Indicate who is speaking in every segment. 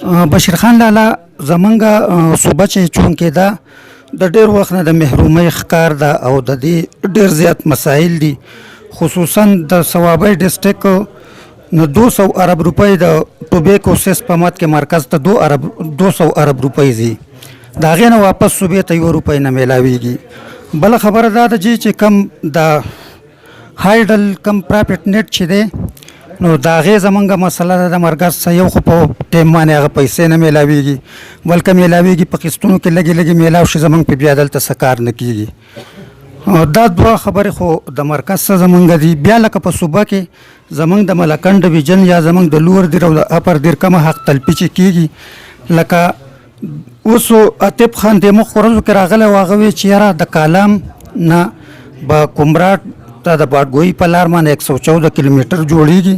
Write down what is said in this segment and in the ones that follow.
Speaker 1: بشیر خان لالا زمونږ صوبه چې چونکې دا د ډېر وخت نه د محرومۍ ښکار ده او د دې ډېر زیات مسایل دي، خصوصا د صوابۍ ډسټرک نو 200 ارب روپۍ د ټوبیکو سیس په مد کې مرکز ته 200 ارب روپۍ ځي، د هغې نه واپس صوبې ته 1 روپۍ نه میلاویږي. بله خبره دا ده چې کم د هایډل کم پرایویټ نیټ چې دی نو د هغې زمونږ مسله ده د مرکز څخه یو خو په ټایم باندې هغه پیسې نه میلاویږي، بلکې میلاویږي په قسطونو کې لږې لږې میلاو شي، زمونږ په بیا دلته څه کار نه کېږي. دا دوه خبرې خو د مرکز څخه زمونږ دي. بیا لکه په صوبه کې زمونږ د ملکنډ ډویژن یا زمونږ د لوور دیر او د اپر دیر کومه حق تلفي چې کېږي، لکه اوس عاطف خان د مخ ورځو کې راغلی و، هغه وی چې یاره د کالام نه به کومراټ ته د باډګویي په لار باندې 114 کیلومیټر جوړیږي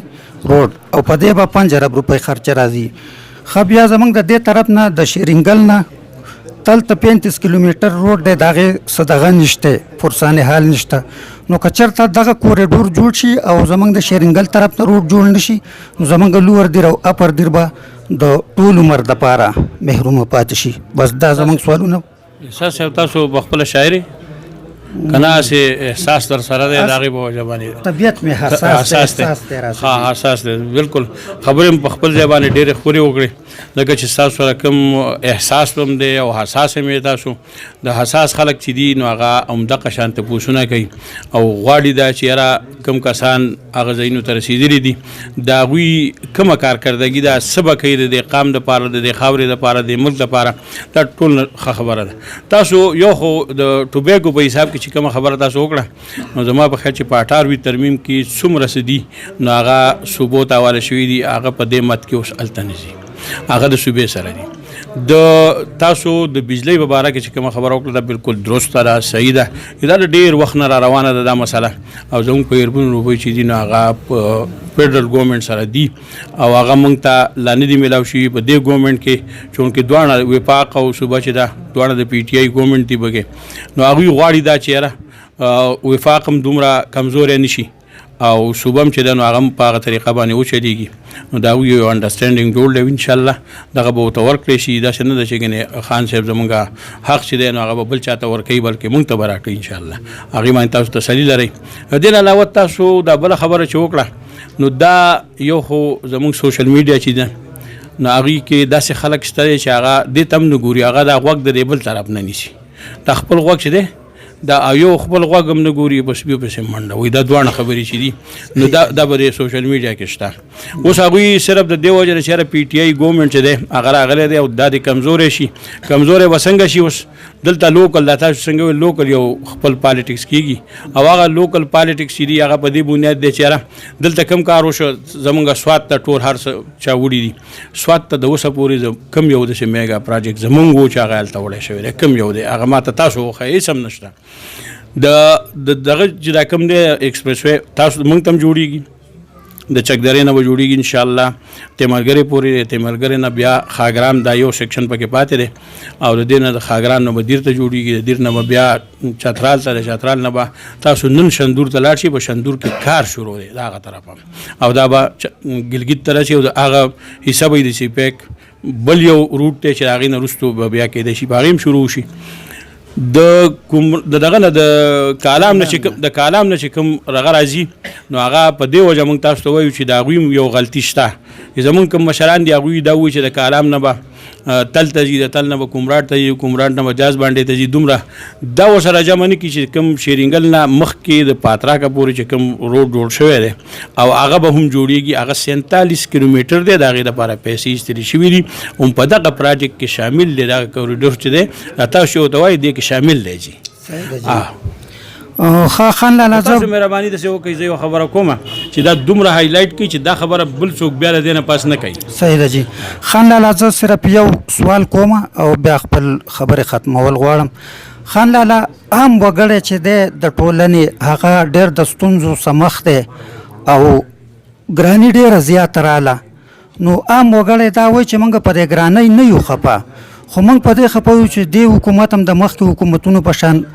Speaker 1: روډ او په دې به 5 ارب روپۍ خرچه راځي. ښه بیا زمونږ د دې طرف نه د شیرینګل نه تلته 35 کیلومیټر روډ دی، د هغې څه دغه نشته، فرسان حال نشته. نو که چېرته دغه کوریډور جوړ شي او زمونږ د شیرینګل طرف ته روډ جوړ نه شي نو زمونږ لوور دیر او اپر دیر به د ټول عمر دپاره محرومه پاتې شي. بس دا زمونږ سوالونه.
Speaker 2: احساس صاحب تاسو په خپله شاعري کنه سه احساس در سره دی داغه په وجه باندې
Speaker 1: طبيعت می حساس دی.
Speaker 2: ها حساس دی بالکل. خبرې په خپل ځای باندې ډېرې خوري وکړي لکه چې تاسو سره کوم احساس هم دی او حساس هم تاسو د حساس خلک چې دي نو هغه عمدقه شانته پوښتنه کوي او غواړي دا چې یاره کوم کسان هغه ځایونو ته رسېدلي دي د هغوی کومه کارکردګي ده څه به کوي د دې قام دپاره د دې خاورې دپاره د ملک دپاره دا ټول ښه خبره ده. تاسو یو خو د ټوبیکو په حساب کې چې کومه خبره تاسو وکړه نو زما په خیال چې په 18 ترمیم کې څومره څه دي نو هغه صوبو ته حواله شوي دي، هغه په دې مد کې اوس هلته نه ځي، هغه د صوبې سره دي. د تاسو د بجلی په باره کې چې کومه خبره وکړه دا بالکل درسته ده، صحیح ده، دا د ډېر وخت نه را روانه ده دا مسله او زموږ په اربون روپۍ چې دي نو هغه په فیډرل ګورنمنټ سره دي او هغه موږ ته لا نه دي میلاو شوي په دې ګورنمنټ کې چونکې دواړه وفاق او صوبه چې ده دواړه د پی ټي آی ګورنمنټ دي بګې نو هغوی غواړي دا چې یاره وفاق هم دومره کمزوری نه شي او صوبه هم چې ده نو هغه هم په هغه طریقه باندې وچلېږي نو د هغوی یو انډرسټینډینګ جوړ دی انشاءالله دغه به ورته ورکړی شي. داسې نه ده چې ګنې خان صاحب زمونږ حق چې دی نو هغه به بل چا ته ورکوي بلکې مونږ ته به راکړي انشاءالله. هغې باندې تاسو تسلي لرئ. دې نه علاوه تاسو دا بله خبره چې وکړه نو دا یو خو زمونږ سوشل میډیا چې ده نو هغې کې داسې خلک شته دی چې هغه دې ته هم نه ګوري، هغه دا غوږ د دې بل طرف نه نیسي، دا خپل غوږ چې دی دا یو خپل غوږ هم نه ګوري بس بیا پسې منډه وایي. دا دواړه خبرې چې دي نو دا به د سوشل میډیا کې شته. اوس هغوی صرف د دې وجه نه چې یاره پی ټي آی ګورنمنټ چې دی هغه راغلی دی او دا د کمزوری شي، کمزوری به څنګه شي. اوس دلته لوکل دا تاسو څنګه وایي لوکل یو خپل پالیټکس کېږي او هغه لوکل پالیټکس چې دي هغه په دې بنیاد دی چې یاره دلته کم کار وشو زمونږ سوات ته ټول هر څه چا وړي دي. سوات ته د اوسه پورې کم یو داسې میګا پراجیکټ زمونږ و چې هغه هلته وړی شوی دی، کم یو دی هغه ما ته تاسو وښایي هېڅ هم نشته. دغه چې دا کوم دی ایکسپریس وی تاسو موږ ته هم جوړېږي، د چکدرې نه به جوړېږي انشاءالله، تیمرګرې پورې تیمرګرې نه بیا خاګرام دا یو سیکشن پکې پاتې دی او د دې نه د خاګرام نه به دیر ته جوړېږي، د دیر نه به بیا چترال ته، د چترال نه به تاسو نن شندور ته لاړ شي، په شندور کې کار شروع دی د هغه طرف او دا به ګلګت ته راشي او د هغه حصه به یې د سیپیک بل یو روټ دی چې د هغې نه وروستو به بیا کېدی شي په هغې هم شروع شي. د دغه نه د کالام نه چې کوم رغه راځي نو هغه په دې وجه موږ تاسو ته وایو چې د هغوی یو غلطي شته. زمونږ کوم مشران دي هغوی دا وایي چې د کالام نه به تل ته ځي، د تل نه به کومراټ ته ځي، کومراټ نه به جاز باندې ته ځي، دومره دا ورسره جمع نه کړي چې کوم شیرینګل نه مخکې د پاتراکه پورې چې کوم روډ جوړ شوی دی او هغه به هم جوړېږي، هغه 47 کیلومیټر دی، د هغې دپاره پیسې ایستلې شوي دي هم په دغه پراجیکټ کې شامل دی. دغه کوریډور چې دی تاسو ورته وایي دې کې شامل دی جي.
Speaker 1: خان لالا
Speaker 2: تاسو مهرباني داسې وکړئ زه یو خبره کومه چې دا دومره هایلایټ کړي چې دا خبره بل څوک بیا د دې نه پاس نه کوي.
Speaker 1: صحیح ده جي. خان لالا زه صرف یو سوال کوم او بیا خپل خبرې ختمول غواړم. خان لالا عام وګړی چې دی د ټولنې هغه ډېر د ستونزو سره مخ دی او ګراني ډېره زیاته راله نو عام وګړی دا وایي چې موږ په دې ګرانۍ نه یو خفه، خو موږ په دې خفه یو چې دې حکومت هم د مخکې حکومتونو په شان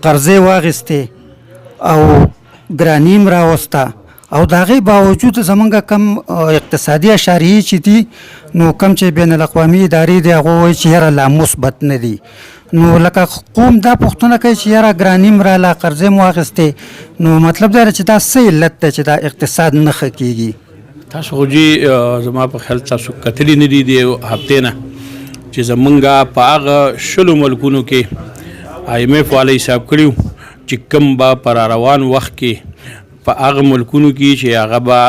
Speaker 1: قرضې واخیستې او ګراني هم راوسته او د هغې باوجود زمونږ کم اقتصادي اشاریې چې دي نو کم چې بین الاقوامي ادارې دي هغه وایي چې یاره لا مثبت نه دي. نو لکه قوم دا پوښتنه کوي چې یاره ګراني م راله قرضې مو واخیستې نو مطلب دا چې دا څه علت دی چې دا اقتصاد نه ښه کېږي؟
Speaker 2: تاسو خو جی زما په خیال تاسو کتلی نه دي د هفتې نه چې زمونږ په هغه 20 ملکونو کې IMF والا حساب کړي چې کوم به پر روان وخت کې په هغه ملکونو کې چې هغه به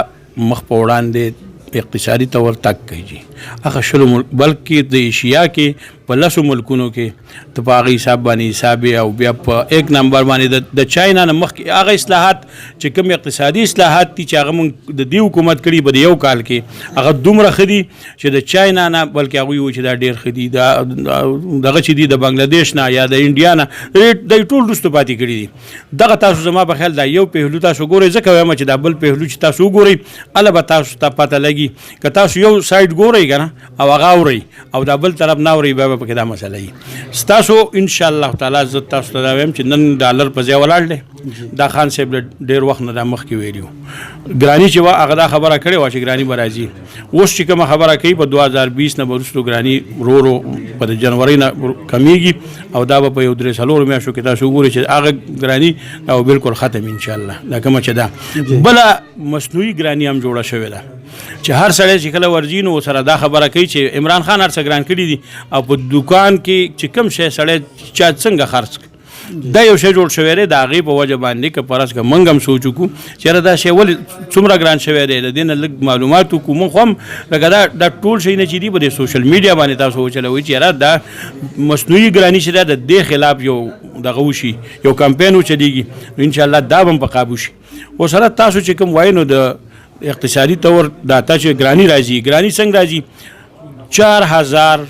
Speaker 2: مخ په وړاندې اقتصادي طور تک کوي هغه 20 بلکې د ایشیا کې په 10 ملکونو کې ته په هغه حساب باندې حساب او بیا په 1 نمبر باندې د چاینا نه مخکې هغه اصلاحات چې کوم اقتصادي اصلاحات دي چې هغه موږ د دې حکومت کړي په یو کال کې هغه دومره خدي چې د چاینا نه بلکې هغه یو چې دا ډیر خدي دغه چې دي د بنگلاديش نه یا د انډیا نه د ټول رستو پاتې کړي دي دغه تاسو زما په خیال دا یو پهلو تاسو ګورئ ځکه وایم چې دا بل پهلو چې تاسو ګورئ البته تاسو ته پته لګي که تاسو یو سایډ ګورئ کنه او هغه اورئ او دا بل طرف نه اورئ به پکې دا مسله وي تاسو ان شاء الله تعالی زه تاسو ته وایم چې نن ډالر په ځای ولاړ دی دا خان صاحب ډیر وخت نه د مخکې ویلو ګرانی چې وا هغه دا خبره کړې و چې ګرانی به راځي اوس چې کومه خبره کوي په 2020 نه وروسته ګرانی رو په جنوري نه کمیږي او دا به په 3 میاشتو کې تاسو وګورئ چې هغه ګرانی او بالکل ختم ان شاء الله دا کومه چې دا بل مصنوعي ګرانی هم جوړه شوې ده چې هر سړی چې کله ورځي نو سره دا خبره کوي چې عمران خان هر څه ګران کړي دي او په دکان کې چې کوم شی سړی چا څنګه خرڅ دا یو شی جوړ شوی دی د هغې په وجه باندې که پرس که موږ هم سوچ وکړو چېرې دا شی ولې څومره ګران شوی دی د دې نه لږ معلومات وکړو موږ خو هم لکه دا ټول شی نه چې دي په دې سوشل میډیا باندې تاسو وچلوئ چې یاره دا مصنوعي ګراني چې ده د دې خلاف یو دغه وشي یو کمپین وچلېږي نو انشاءالله دا به هم په قابو شي اوس سره تاسو چې کوم وایي نو د اقتصادي طور دا تا چې ګرانی راځي ګرانی څنګه راځي 4000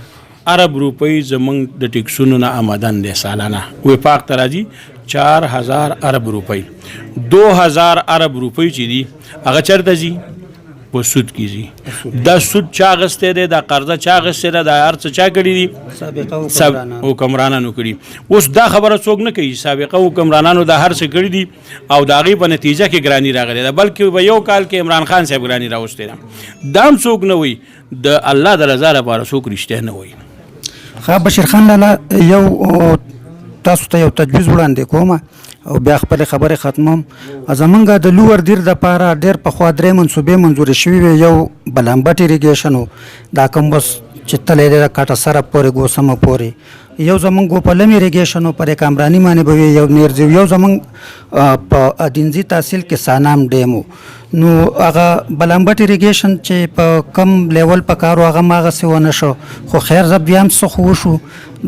Speaker 2: عرب روپۍ زمونږ د ټیکسونو نه آمدن دی سالانه وفاق ته راځي 4000 عرب روپۍ 2000 عرب روپۍ چې دي هغه چېرته ځي په سود کې ځي دا سود چا اخیستی دی دا قرضه چا اخیستی ده دا هر څه چا کړي دي سابقه حکمرانانو کړي اوس دا خبره څوک نه کوي سابقه حکمرانانو دا هر څه کړي دي او د هغې په نتیجه کې ګراني راغلې ده بلکې په یو کال کې عمران خان صاحب ګراني راوستی ده دا هم څوک نه وایي د الله د رضا لپاره څوک رښتیا نه وایي.
Speaker 1: ښه بشیر خان لالا یو تاسو ته یو تجویز وړاندې کوم او بیا خپل خبرې ختموم زمونږ د لوور دیر دپاره ډېر پخوا 3 منصوبې منظورې شوي وې یو بلامبټ اریګیشن و دا کوم بس چې تللی دی د کاټه سرب پورې ګوسمه پورې یو زمونږ ګوپلم اریګیشن و پر کامرانی باندې به وي یو نیرزیو یو زمونږ په ادینزي تحصیل کې سانام ډیم و نو هغه بلامبټ اریګیشن چې په کم لیول په کار و هغه هم هغسې ونه شو خو خیر زه بیا هم څه خو وشو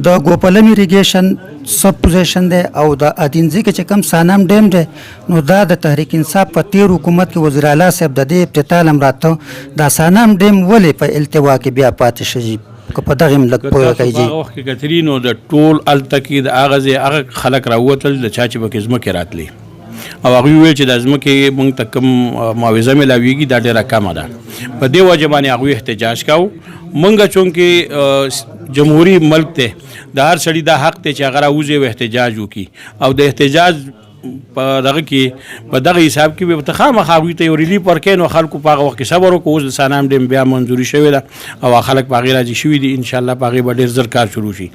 Speaker 1: د ګوپلم اریګیشن سب پوزیشن دی او د ادینزي کې چې کم سانام ډیم دی نو دا د تحریک انصاف په تیر حکومت کې وزیر اعلی صاحب د دې ابتتال هم راته دا سانام ډیم ولې په التوا کې بیا پاتې شي که په دغې هم لږ پوهه کوي
Speaker 2: هغه وخت کې کتري نو د ټول هلته کې د هغه ځای هغه خلک راووتل د چا چې پکې ځمکې راتلې او هغوی وویل چې د ځمکې موږ ته کوم معاوضه میلاویږي دا ډېره کمه ده په دې وجه باندې هغوی احتجاج کوو موږ چونکې جمهوري ملک دی د هر سړي دا حق دی چې هغه راوځي او احتجاج وکړي او د احتجاج په دغه کې په دغه حساب کې به ته خامخا هغوی ته یو ریلیف ورکوې نو خلکو په هغه وخت کې صبر وکړو اوس د سانام ډیم بیا منظوري شوې ده او خلک په هغې راضي شوي دي انشاءالله په هغې به ډېر زر کار شروع شي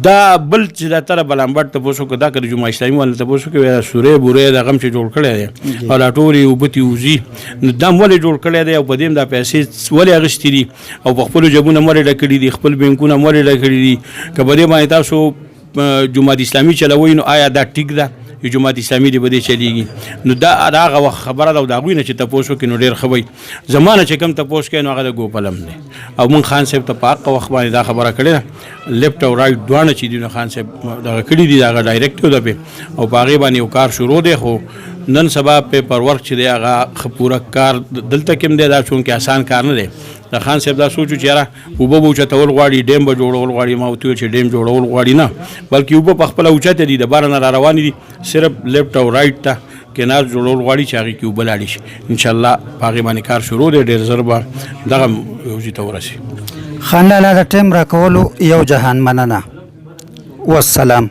Speaker 2: دا بل چې دا تره بلامبټ تپوس وکړه دا که د جمعه اسلامي والا تپوس وکړې سورې بورې دغه هم چې جوړ کړی دی او دا ټولې اوبه تې وځي نو دا هم ولې جوړ کړی دی او په دې هم دا پیسې ولې اخیستې دي او په خپلو جبونه هم ولې ډک کړي دي خپل بینکونه هم ولې ډک کړي دي که په دې باندې تاسو جماعت اسلامي چلوئ نو آیا دا ټیک ده یو جماعت اسلامي دی به دې چلیږي نو دا هغه وخت خبره ده او د هغوی نه چې تپوس وکړي نو ډېر ښه وي زما نه چې کوم تپوس کوي نو هغه د ګوپلم دی او مونږ خان صاحب ته په حقه وخت باندې دا خبره کړې ده لیفټ او رایټ دواړه چې دي نو خان صاحب دغه کړي دي د هغه ډایرکټیو ده پې او په هغې باندې یو کار شروع دی خو نن سبا پیپر ورک چې دی هغه ښه پوره کار دلته کې هم دی دا چونکې آسان کار نه دی د خان صاحب دا سوچو چې یاره اوبه به اوچتول غواړي ډیم به جوړول غواړي ما ورته ویل چې ډیم جوړول غواړي نه بلکې اوبه په خپله اوچته دي د باره نه را روانې دي صرف لیفټ او رایټ ته کنار جوړول غواړي چې هغې کې اوبه لاړې شي انشاءالله په هغې باندې کار شروع دی ډېر زر به دغه یو ځای ته ورسي.
Speaker 1: خان لالا د ټیم راکولو یو جهان مننه والسلام.